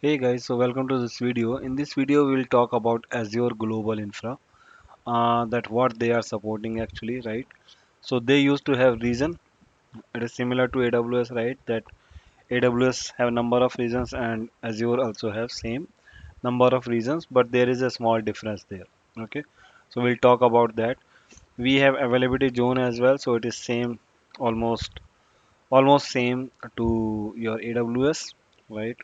Hey guys, so welcome to this video. In this video, we will talk about Azure Global Infra, that what they are supporting actually, right? So they used to have region. It is similar to AWS, right? That AWS have number of regions and Azure also have same number of regions, but there is a small difference there. Okay, so we'll talk about that. We have availability zone as well, so it is same, almost same to your AWS, right?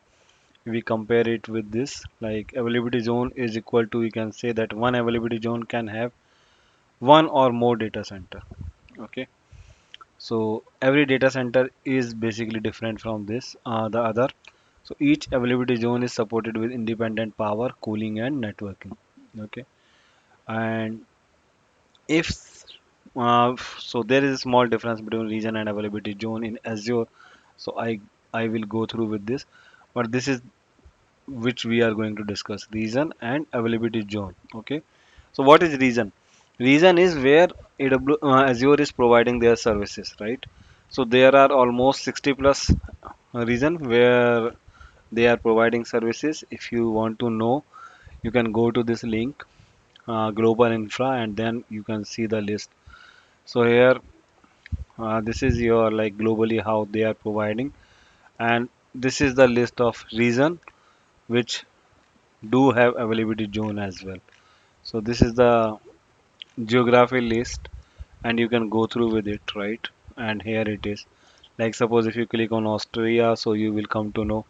We compare it with this, like availability zone is equal to, you can say that one availability zone can have one or more data center. Okay, so every data center is basically different from this the other. So each availability zone is supported with independent power, cooling and networking. Okay, and if so there is a small difference between region and availability zone in Azure. So I will go through with this, but this is which we are going to discuss, region and availability zone. Okay, so what is region? Region is where Azure is providing their services, right? So there are almost 60 plus region where they are providing services. If you want to know, you can go to this link, global infra, and then you can see the list. So here, this is your like globally how they are providing, and this is the list of region which do have availability zone as well. So this is the geography list, and you can go through with it, right? And here it is. Like suppose if you click on Australia, so you will come to know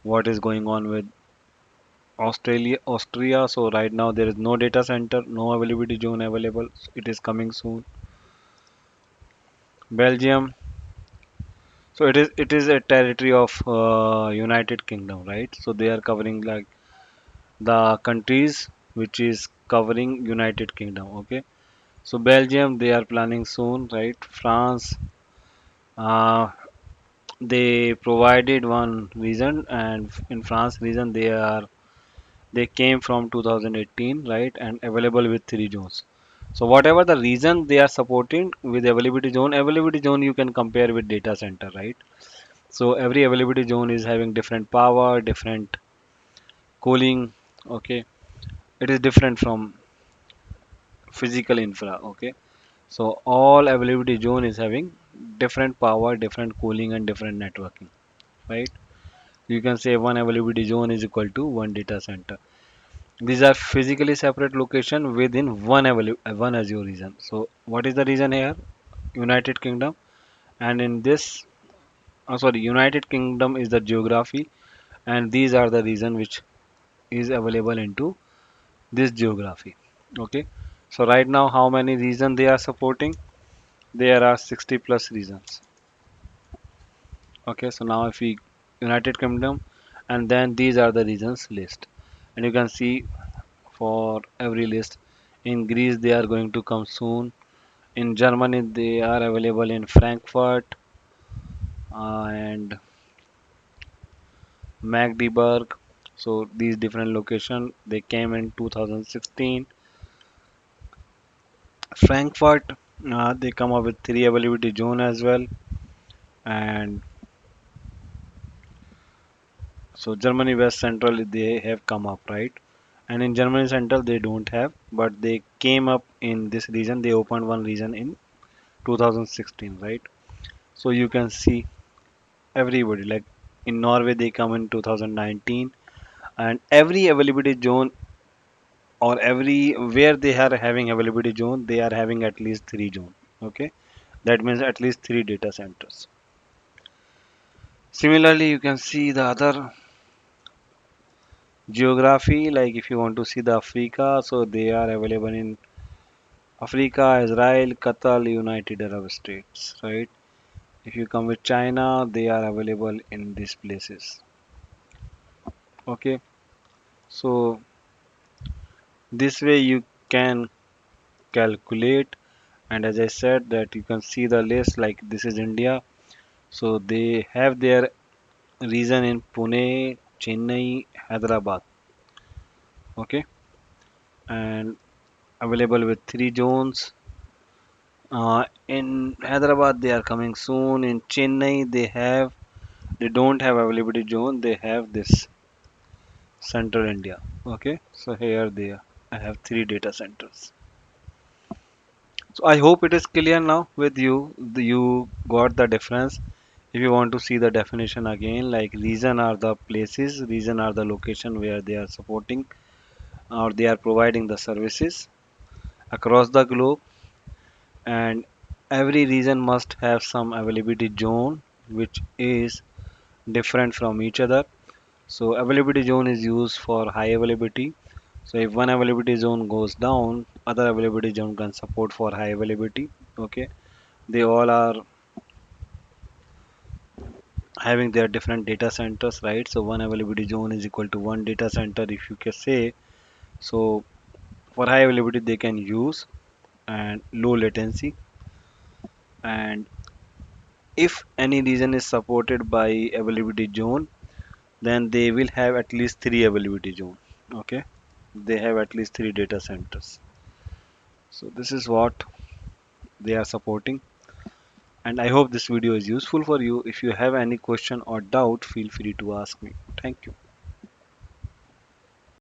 what is going on with Austria. So right now there is no data center, no availability zone available. It is coming soon. Belgium. So it is a territory of United Kingdom, right? So they are covering like the countries which is covering United Kingdom. Okay. So Belgium, they are planning soon, right? France, uh, they provided one region, and in France region they came from 2018, right? And available with three zones. So whatever the region they are supporting with availability zone you can compare with data center, right? So every availability zone is having different power, different cooling. Okay, it is different from physical infra. Okay, so all availability zone is having different power, different cooling, and different networking, right? You can say one availability zone is equal to one data center. These are physically separate location within one Azure region. So what is the region here? United Kingdom, and in this, sorry, United Kingdom is the geography, and these are the region which is available into this geography. Okay. So right now, how many region they are supporting? There are 60 plus regions. Okay, so now if we United Kingdom, and then these are the regions list, and you can see for every list. In Greece, they are going to come soon. In Germany, they are available in Frankfurt and Magdeburg. So these different locations they came in 2016. Frankfurt, they come up with three availability zone as well, and so Germany West Central they have come up, right, and in Germany Central they don't have, but they came up in this region. They opened one region in 2016, right? So you can see everybody like in Norway they come in 2019, and every availability zone or every where they are having availability zone they are having at least three zone. Okay, that means at least three data centers. Similarly, you can see the other geography, like if you want to see the Africa, so they are available in Africa, Israel, Qatar, United Arab States, right? If you come with China, they are available in these places. Okay, so this way you can calculate, and as I said that you can see the list, like this is India, so they have their region in Pune, Chennai, Hyderabad. Okay, and available with three zones. In Hyderabad, they are coming soon. In Chennai, they don't have availability zone. They have this. Central India. Okay, so here they are. I have three data centers. So I hope it is clear now with you. You got the difference. If you want to see the definition again, like region are the places, region are the location where they are supporting or they are providing the services across the globe, and every region must have some availability zone which is different from each other. So availability zone is used for high availability. So if one availability zone goes down, other availability zone can support for high availability. Okay, they all are having their different data centers, right? So one availability zone is equal to one data center, if you can say. So for high availability they can use and low latency, and if any region is supported by availability zone, then they will have at least three availability zone. Okay, they have at least three data centers. So this is what they are supporting, and I hope this video is useful for you. If you have any question or doubt, feel free to ask me. Thank you.